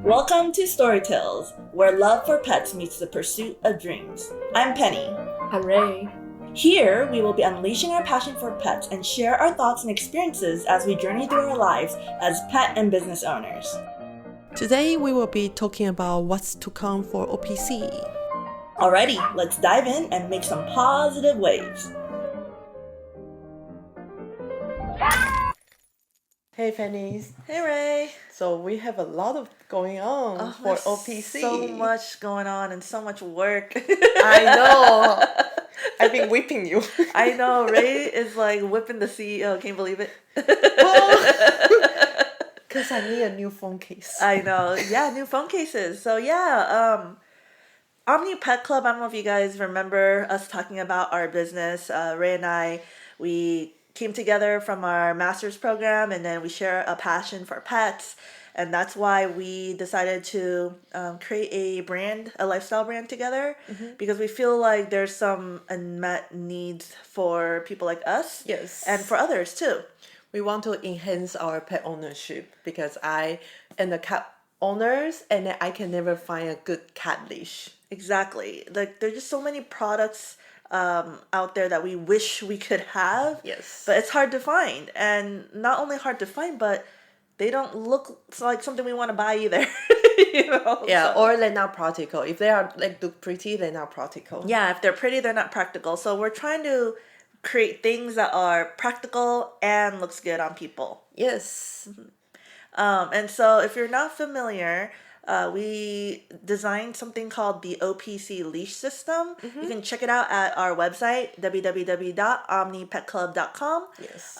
Welcome to Storytales, where love for pets meets the pursuit of dreams. I'm Penny. I'm Ray. Here, we will be unleashing our passion for pets and share our thoughts and experiences as we journey through our lives as pet and business owners. Today, we will be talking about what's to come for OPC. Alrighty, let's dive in and make some positive waves. Hey, Pennies. Hey, Ray. So we have a lot of going on for OPC. So much going on and so much work. I know. I've been whipping you. I know. Ray is like whipping the CEO. Can you believe it? Because I need a new phone case. I know. Yeah, new phone cases. So yeah, Omni Pet Club. I don't know if you guys remember us talking about our business. Ray and I, we came together from our master's program, and then we share a passion for pets, and that's why we decided to create a brand, a lifestyle brand together, because we feel like there's some unmet needs for people like us, Yes. and for others too. We want to enhance our pet ownership because I am the cat owners and I can never find a good cat leash. Exactly. Like there's just so many products out there that we wish we could have. Yes. But it's hard to find. And not only hard to find, but they don't look like something we want to buy either. Yeah, so. Or they're not practical. If they are like look pretty, they're not practical. Yeah, if they're pretty, they're not practical. So we're trying to create things that are practical and looks good on people. Yes. And so if you're not familiar, we designed something called the OPC leash system. You can check it out at our website, www.omnipetclub.com. Yes.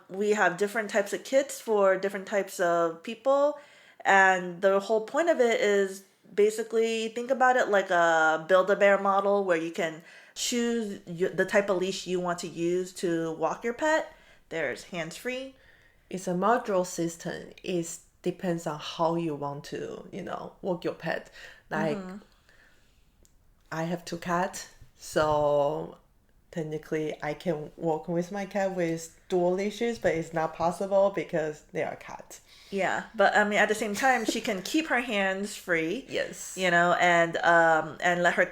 We have different types of kits for different types of people. And the whole point of it is basically think about it like a Build-A-Bear model where you can choose the type of leash you want to use to walk your pet. There's hands-free. It's a modular system. It depends on how you want to, walk your pet. Like, I have 2 cats, so technically I can walk with my cat with dual leashes, but it's not possible because they are cats. Yeah, but I mean, at the same time, she can keep her hands free. Yes. And let her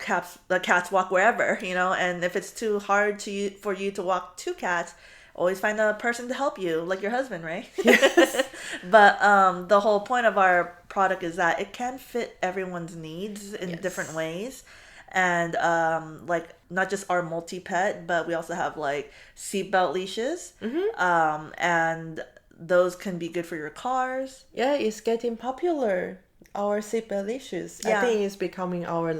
the cats walk wherever. And if it's too hard for you to walk 2 cats, always find a person to help you, like your husband, right? Yes. But the whole point of our product is that it can fit everyone's needs in different ways. And like not just our multi-pet, but we also have like seatbelt leashes. And those can be good for your cars. Yeah, it's getting popular. Our seatbelt leashes. Yeah. I think it's becoming our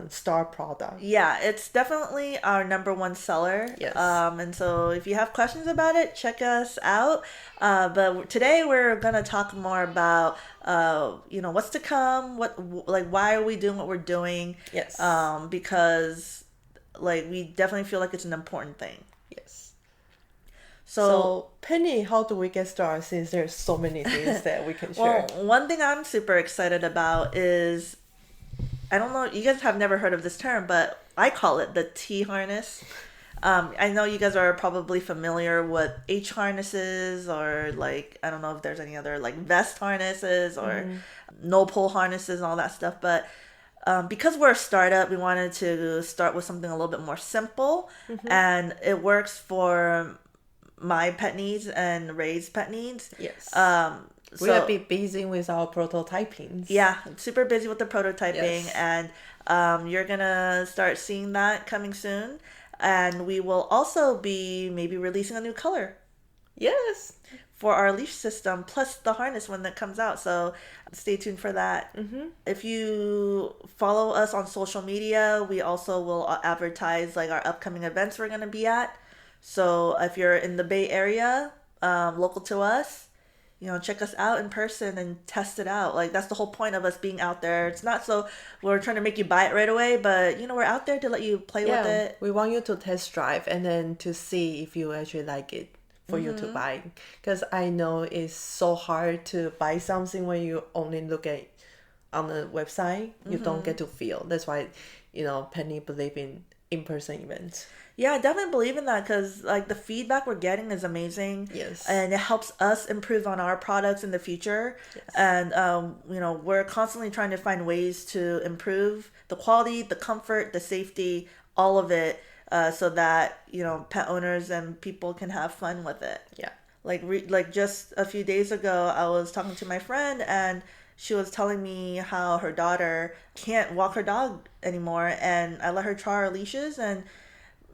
star product. Yeah, it's definitely our number 1 seller. Yes. And so if you have questions about it, check us out. But today we're gonna talk more about what's to come. Why are we doing what we're doing? Yes. Because we definitely feel like it's an important thing. Yes. So Penny, how do we get started since there's so many things that we can share? Well, one thing I'm super excited about is, I don't know, you guys have never heard of this term, but I call it the T harness. I know you guys are probably familiar with H harnesses or I don't know if there's any other vest harnesses or no pull harnesses and all that stuff. But because we're a startup, we wanted to start with something a little bit more simple, and it works for my pet needs and Ray's pet needs. Yes. We will be busy with our prototyping. Yeah, super busy with the prototyping, Yes. and you're gonna start seeing that coming soon. And we will also be maybe releasing a new color. Yes. For our leash system, plus the harness when that comes out. So stay tuned for that. If you follow us on social media, we also will advertise our upcoming events we're gonna be at. So if you're in the Bay Area, local to us, check us out in person and test it out. That's the whole point of us being out there. It's not so we're trying to make you buy it right away, but we're out there to let you play with it. We want you to test drive and then to see if you actually like it for you to buy. Because I know it's so hard to buy something when you only look at on the website. You don't get to feel. That's why, Penny believe in in-person events. Yeah, I definitely believe in that because like the feedback we're getting is amazing. Yes. And it helps us improve on our products in the future. Yes. And we're constantly trying to find ways to improve the quality, the comfort, the safety, all of it, so that pet owners and people can have fun with it. Yeah. Like just a few days ago, I was talking to my friend and she was telling me how her daughter can't walk her dog anymore, and I let her try our leashes, and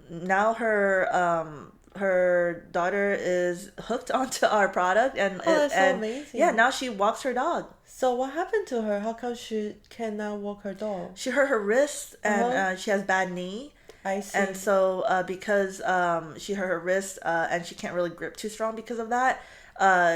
now her daughter is hooked onto our product, and that's so amazing. Yeah, now she walks her dog. So what happened to her? How come she cannot walk her dog? She hurt her wrist, and she has bad knee. I see. And so because she hurt her wrist, and she can't really grip too strong because of that,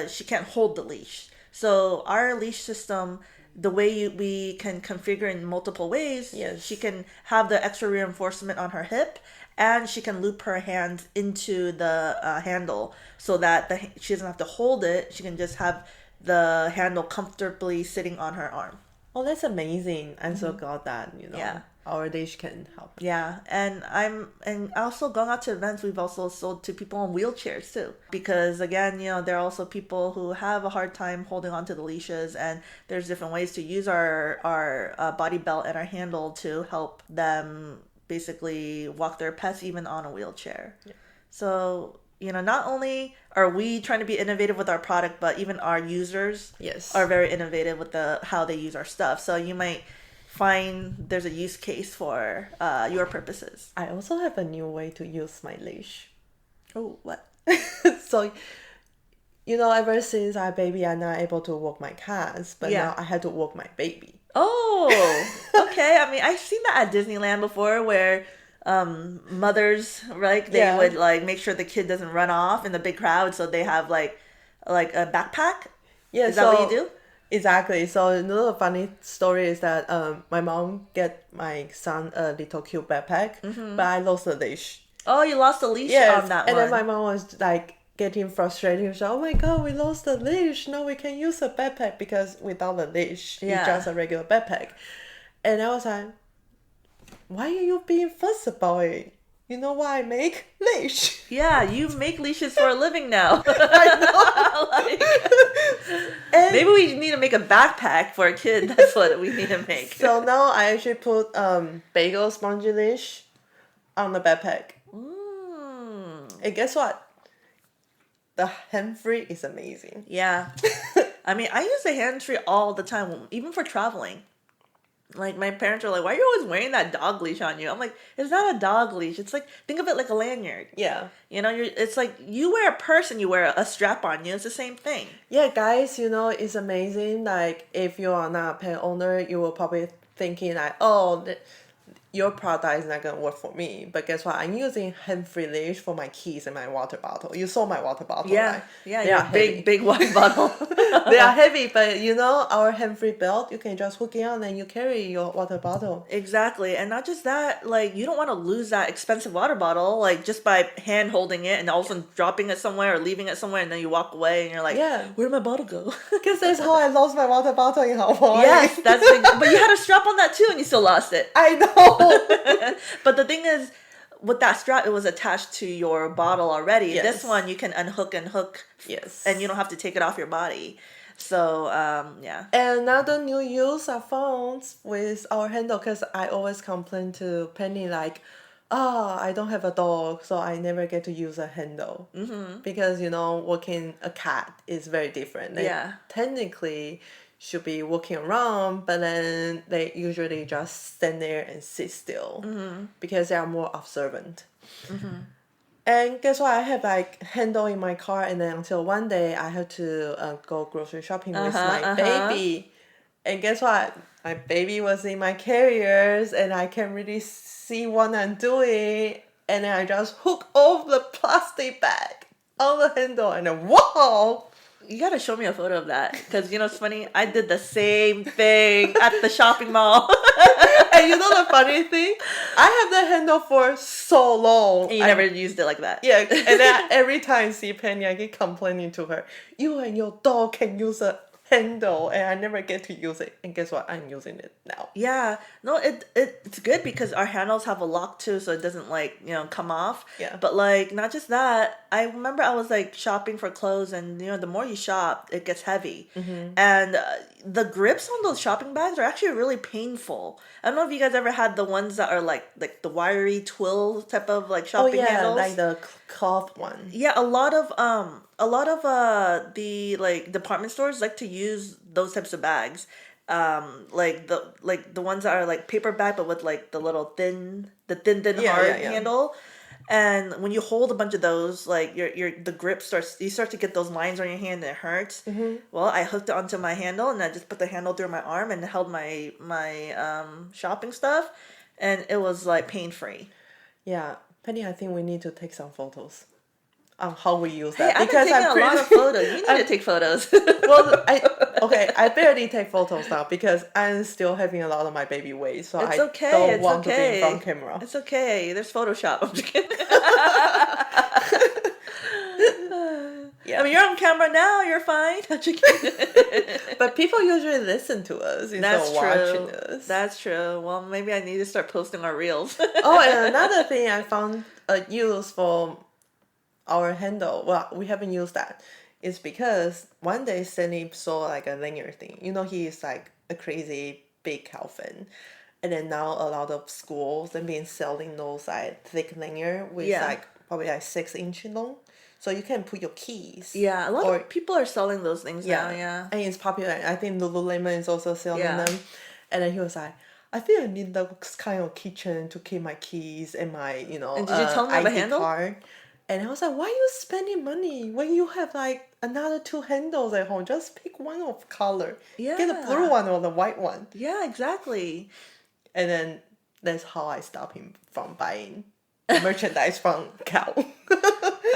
she can't hold the leash. So our leash system, the way we can configure in multiple ways, yes, she can have the extra reinforcement on her hip, and she can loop her hand into the handle so that she doesn't have to hold it. She can just have the handle comfortably sitting on her arm. Oh, that's amazing. I'm so glad that, Yeah. our dish can help. Yeah, and also going out to events, we've also sold to people in wheelchairs too. Because again, there are also people who have a hard time holding on to the leashes, and there's different ways to use our body belt and our handle to help them basically walk their pets even on a wheelchair. Yeah. So, not only are we trying to be innovative with our product, but even our users yes, are very innovative with how they use our stuff. So you might find there's a use case for your purposes. I also have a new way to use my leash. Oh, what? So, ever since I baby, I'm not able to walk my cats, but now I had to walk my baby. Oh, okay. I mean, I've seen that at Disneyland before where mothers, right, they would like make sure the kid doesn't run off in the big crowd, so they have like a backpack. Yeah, is that what you do? Exactly. So another funny story is that my mom get my son a little cute backpack, but I lost the leash. Oh, you lost the leash on that one. And then my mom was like getting frustrated. She said, "Oh my god, we lost the leash. No, we can use a backpack because without the leash, it's just a regular backpack." And I was like, "Why are you being fussed about it? You know what I make? Leash." Yeah, you make leashes for a living now. I know. Maybe we need to make a backpack for a kid. That's what we need to make. So now I actually put bagel spongy leash on the backpack. And guess what? The hand-free is amazing. Yeah. I mean, I use the hand-free all the time, even for traveling. Like, my parents are like, why are you always wearing that dog leash on you? I'm like, it's not a dog leash. It's like, think of it like a lanyard. Yeah. It's like you wear a purse and you wear a strap on you. It's the same thing. Yeah, guys, it's amazing. Like, if you are not a pet owner, you will probably thinking like, oh, your product is not going to work for me. But guess what? I'm using hand-free leash for my keys and my water bottle. You saw my water bottle, right? Yeah, they are big water bottle. They are heavy, but our hand-free belt, you can just hook it on and you carry your water bottle. Exactly. And not just that, like, you don't want to lose that expensive water bottle, like, just by hand holding it and all of a sudden dropping it somewhere or leaving it somewhere, and then you walk away and you're like, where'd my bottle go? Because that's how I lost my water bottle in Hawaii. Yes, but you had a strap on that too and you still lost it. I know. But the thing is, with that strap, it was attached to your bottle already. Yes. This one, you can unhook and hook. Yes. And you don't have to take it off your body. So, yeah. And another new use I found with our handle, because I always complain to Penny like, I don't have a dog, so I never get to use a handle. Mm-hmm. Because, walking a cat is very different. They technically should be walking around, but then they usually just stand there and sit still because they are more observant. Mm-hmm. And guess what? I have like handle in my car, and then until one day I had to go grocery shopping with my baby. And guess what? My baby was in my carriers, and I can't really see what I'm doing. And then I just hook off the plastic bag on the handle, and then whoa! You gotta show me a photo of that, because it's funny. I did the same thing at the shopping mall. And the funny thing, I have the handle for so long. And you never used it like that. Yeah, and then every time I see Penny, I keep complaining to her, you and your dog can use a handle, and I never get to use it. And guess what? I'm using it now. Yeah, no, it's good because our handles have a lock too, so it doesn't like, come off. Yeah. But like, not just that, I remember I was like shopping for clothes, and the more you shop, it gets heavy, and the grips on those shopping bags are actually really painful. I don't know if you guys ever had the ones that are like the wiry twill type of like Oh shopping yeah, handles. like the cloth one. Yeah, a lot of the like department stores like to use those types of bags. Like the ones that are like paper bag but with like the thin Yeah, hard yeah, yeah. handle. And when you hold a bunch of those, like the grip starts, you start to get those lines on your hand and it hurts. Well, I hooked it onto my handle and I just put the handle through my arm and held my shopping stuff, and it was like pain free. Yeah, Penny, I think we need to take some photos on how we use Hey, that, I've been taking a lot of photos. You need to take photos. Well, I barely take photos now because I'm still having a lot of my baby weight, so It's I okay. don't It's want to be okay. in front camera. It's okay. There's Photoshop. I'm just kidding. Yeah. I mean, you're on camera now. You're fine. I'm just kidding. But people usually listen to us instead That's of true. watching us. That's true. Well, maybe I need to start posting our reels. Oh, and another thing I found a use for our handle, well, we haven't used that, is because one day Stanley saw like a linear thing. He is like a crazy big cow fan. And then now a lot of schools have been selling those like thick linear with Yeah. like probably like 6 inch long. So you can put your keys. Yeah, a lot of people are selling those things now. Yeah. And it's popular. I think Lululemon is also selling Yeah. them. And then he was like, I think I need those kind of kitchen to keep my keys and my, And did you tell him about the ID handle? card. And I was like, why are you spending money when you have like another 2 handles at home? Just pick one of color. Get the Yeah. blue one or the white one. Yeah, exactly. And then that's how I stopped him from buying merchandise from Cow.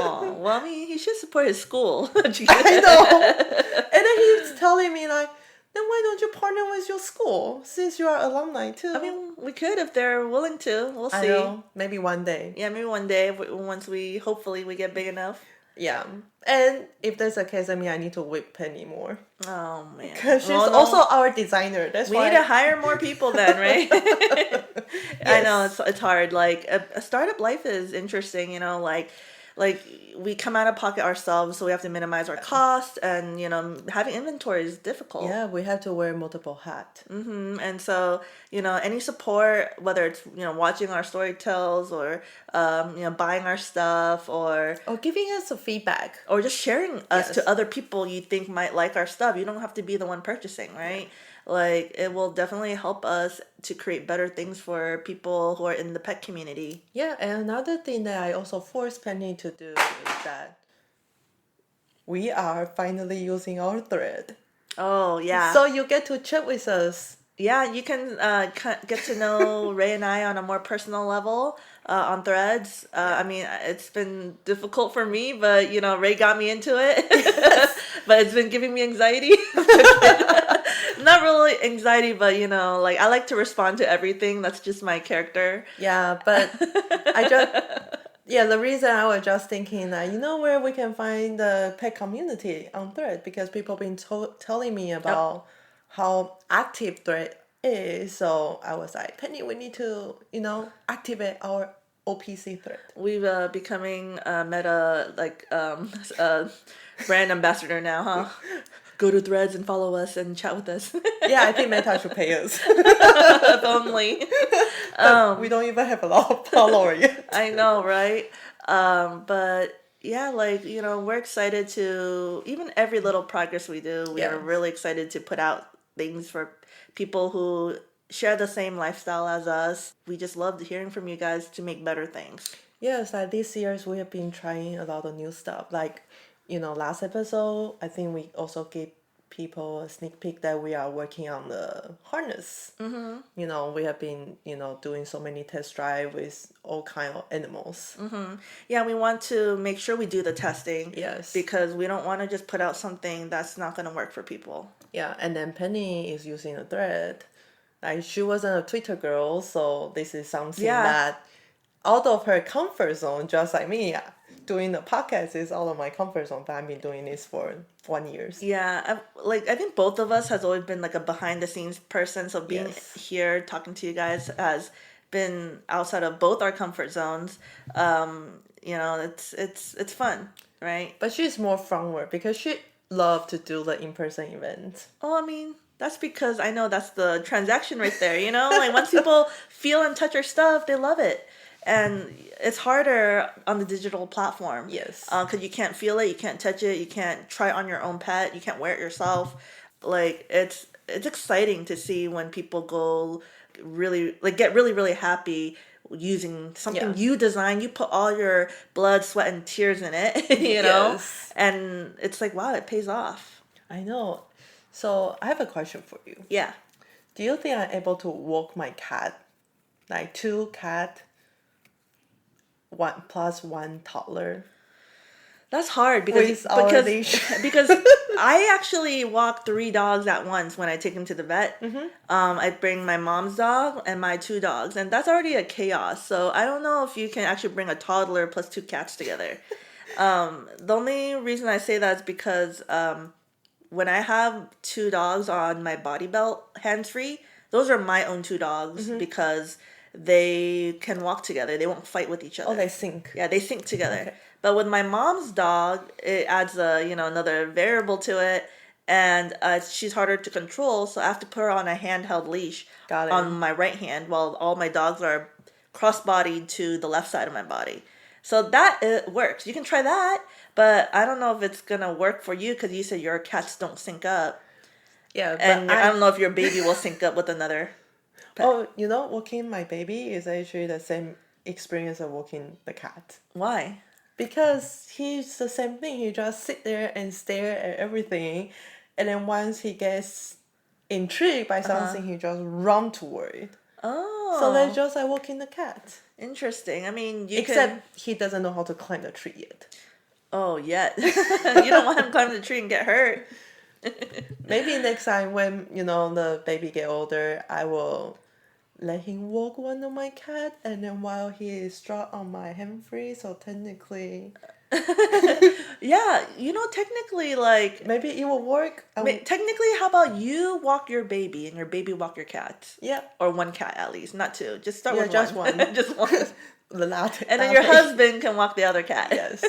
Oh, well, I mean, he should support his school. I know. And then he's telling me like, then why don't you partner with your school since you are alumni too? I mean, we could if they're willing to. We'll see. I know. Maybe one day. Yeah, maybe one day once hopefully we get big enough. Yeah. And if that's the case, I mean, I need to whip Penny more. Oh man, Because she's Well, no, also our designer. That's we why. need to hire more people then, right? I Yes. know it's hard. Like a startup life is interesting. Like we come out of pocket ourselves, so we have to minimize our costs, and having inventory is difficult. Yeah, we have to wear multiple hats. And so, any support, whether it's, watching our story tells or, buying our stuff or Giving us a feedback. just sharing us Yes. to other people you think might like our stuff. You don't have to be the one purchasing, right? Like, it will definitely help us to create better things for people who are in the pet community. Yeah, and another thing that I also forced Penny to do is that we are finally using our thread. Oh, yeah. So you get to chat with us. Yeah, you can get to know Ray and I on a more personal level on Threads. I mean, it's been difficult for me, but Ray got me into it. But it's been giving me anxiety. Not really anxiety, but like I like to respond to everything. That's just my character. Yeah, but the reason I was just thinking that, where we can find the pet community on Thread, because people been telling me about how active Thread is. So I was like, Penny, we need to, activate our OPC Thread. We've becoming Meta brand ambassador now, huh? Go to Threads and follow us and chat with us. Yeah, I think Meta should pay us. If only. We don't even have a lot of followers yet. I know, right? But yeah, we're excited to, even every little progress we do, we are Yes. really excited to put out things for people who share the same lifestyle as us. We just love hearing from you guys to make better things. Yes, like this years we have been trying a lot of new stuff. Like, last episode, I think we also gave people a sneak peek that we are working on the harness. Mm-hmm. We have been, doing so many test drive with all kind of animals. Mm-hmm. Yeah, we want to make sure we do the testing. Yes. Because we don't want to just put out something that's not going to work for people. Yeah, and then Penny is using a thread. Like, she wasn't a Twitter girl, so this is something Yeah. that out of her comfort zone, just like me, doing the podcast is out of my comfort zone, but I've been doing this for 1 year. Yeah, I think both of us has always been like a behind the scenes person. So being Yes. here talking to you guys has been outside of both our comfort zones. It's fun, right? But she's more frontward because she loved to do the in-person events. Oh, I mean, that's because I know that's the transaction right there, you know? Like once people feel and touch our stuff, they love it. And it's harder on the digital platform. Yes. Because you can't feel it, you can't touch it, you can't try it on your own pet, you can't wear it yourself. Like it's exciting to see when people go really like get really really happy using something you design. You put all your blood, sweat, and tears in it, you know, Yes. and it's like wow, it pays off. I know. So I have a question for you. Yeah. Do you think I'm able to walk my cat, like 2 cat, 1+1 toddler? That's hard With our leash. because I actually walk 3 dogs at once when I take them to the vet. I bring my mom's dog and my 2 dogs, and that's already a chaos. So I don't know if you can actually bring a toddler plus 2 cats together. The only reason I say that is because when I have 2 dogs on my body belt, hands free, those are my own 2 dogs because they can walk together. They won't fight with each other. Oh, they sync. Yeah, they sync together. Okay. But with my mom's dog, it adds another variable to it, and she's harder to control. So I have to put her on a handheld leash Got it. on my right hand, while all my dogs are cross-bodied to the left side of my body. So that it works. You can try that, but I don't know if it's gonna work for you because you said your cats don't sync up, Yeah, but and I don't know if your baby will sync up with another. Oh, walking my baby is actually the same experience of walking the cat. Why? Because he's the same thing. He just sit there and stare at everything, and then once he gets intrigued by something, he just run toward it. Oh, So that's just like walking the cat. interesting. I mean, you Except he doesn't know how to climb the tree yet. Oh, yet. You don't want him climbing the tree and get hurt. Maybe next time when the baby get older, I will let him walk one of my cat, and then while he is strapped on my hand free, so technically Yeah, technically, like, maybe it will work. technically, how about you walk your baby and your baby walk your cat? Yeah, Or one cat at least, not 2. Just start yeah, with just one. one. Just one. The latte. And then your husband can walk the other cat. Yes.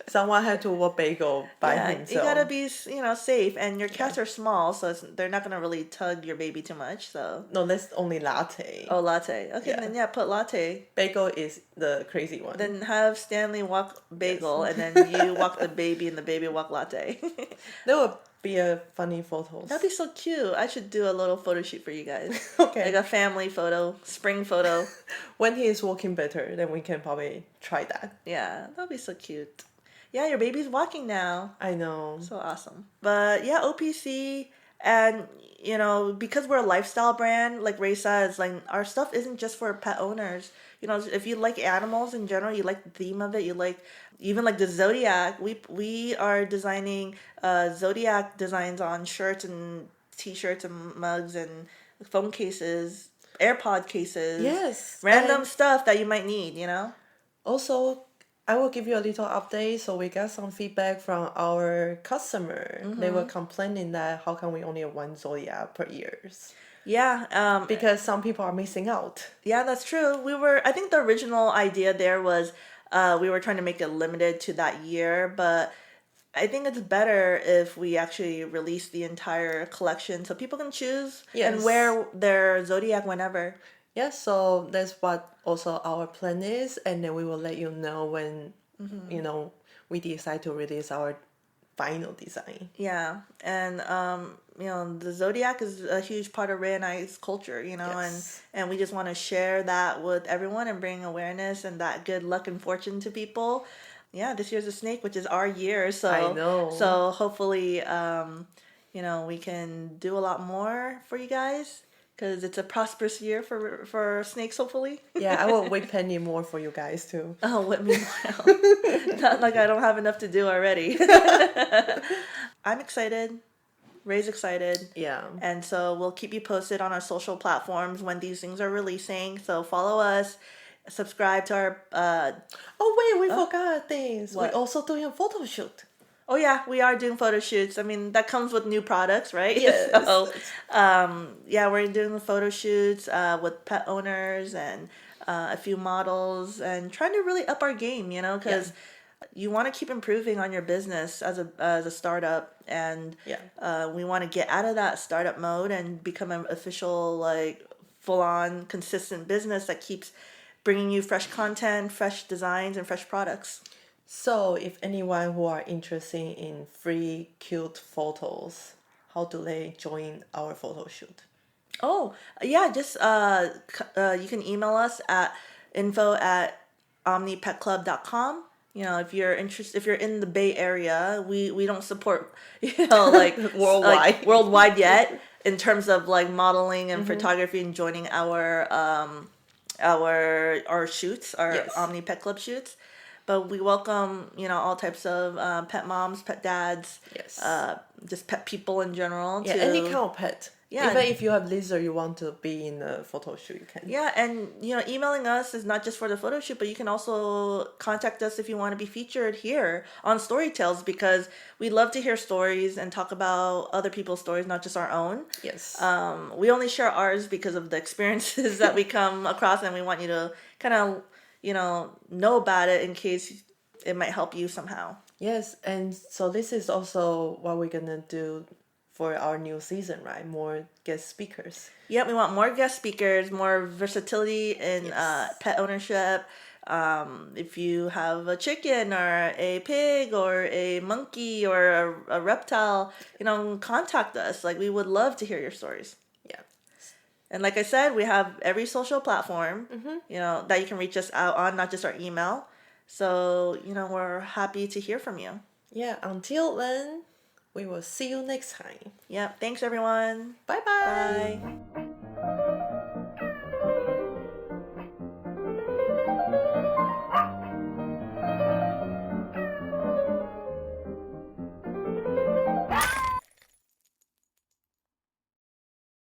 Someone had to walk Bagel by himself. You gotta be, safe. And your cats are small, so they're not gonna really tug your baby too much. So No, that's only Latte. oh, Latte. Okay, Yeah. then put Latte. Bagel is the crazy one. Then have Stanley walk Bagel, and then you walk the baby, and the baby walk Latte. There will be a funny photos. That'd be so cute. I should do a little photo shoot for you guys. Okay. Like a family photo, spring photo. When he is walking better, then we can probably try that. Yeah, that'd be so cute. Yeah, your baby's walking now. I know. So awesome. But yeah, OPC, and because we're a lifestyle brand, like Ray says, like our stuff isn't just for pet owners. If you like animals in general, you like the theme of it, you like even like the Zodiac. We are designing Zodiac designs on shirts and t-shirts and mugs and phone cases, AirPod cases. Yes. Random and stuff that you might need, Also, I will give you a little update. So we got some feedback from our customer. They were complaining that how come we only have 1 Zodiac per year? Yeah. Because some people are missing out. Yeah, that's true. I think the original idea there was we were trying to make it limited to that year, but I think it's better if we actually release the entire collection so people can choose and Yes. wear their Zodiac whenever. Yeah, so that's what also our plan is, and then we will let you know when we decide to release our final design. Yeah, and the Zodiac is a huge part of Ray and I's culture, Yes. and we just want to share that with everyone and bring awareness and that good luck and fortune to people. Yeah, this year's a snake, which is our year, so I know. So hopefully, we can do a lot more for you guys. Because it's a prosperous year for snakes, hopefully. Yeah, I will whip Penny more for you guys too. Oh, whip me more. Not like I don't have enough to do already. I'm excited. Ray's excited. Yeah. And so we'll keep you posted on our social platforms when these things are releasing. So follow us. Subscribe to our. Oh wait, we forgot things. What? We also doing a photo shoot. Oh yeah, we are doing photo shoots. I mean, that comes with new products, right? Yes. So, yeah, we're doing photo shoots with pet owners and a few models, and trying to really up our game. Because you want to keep improving on your business as a startup, and we want to get out of that startup mode and become an official, like, full on consistent business that keeps bringing you fresh content, fresh designs, and fresh products. So, if anyone who are interested in free cute photos, how do they join our photo shoot? Oh, yeah, just you can email us at info@omnipetclub.com. If you're interested, if you're in the Bay Area, we don't support, like Worldwide. like worldwide yet in terms of like modeling and photography and joining our shoots, our Yes. Omni Pet Club shoots. But we welcome, all types of pet moms, pet dads, Yes. just pet people in general. Yeah, any kind of pet. Yeah. Even if you have lizard, you want to be in a photo shoot, you can. Yeah, and emailing us is not just for the photo shoot, but you can also contact us if you want to be featured here on Storytales, because we love to hear stories and talk about other people's stories, not just our own. Yes. We only share ours because of the experiences that we come across, and we want you to kind of, know about it in case it might help you somehow. Yes, and so this is also what we're gonna do for our new season, right? More guest speakers. Yep, we want more guest speakers, more versatility in pet ownership. If you have a chicken or a pig or a monkey or a reptile, contact us. Like, we would love to hear your stories. Yeah. And like I said, we have every social platform, that you can reach us out on, not just our email. So, we're happy to hear from you. Yeah, until then, we will see you next time. Yep, thanks everyone. Bye-bye. Bye.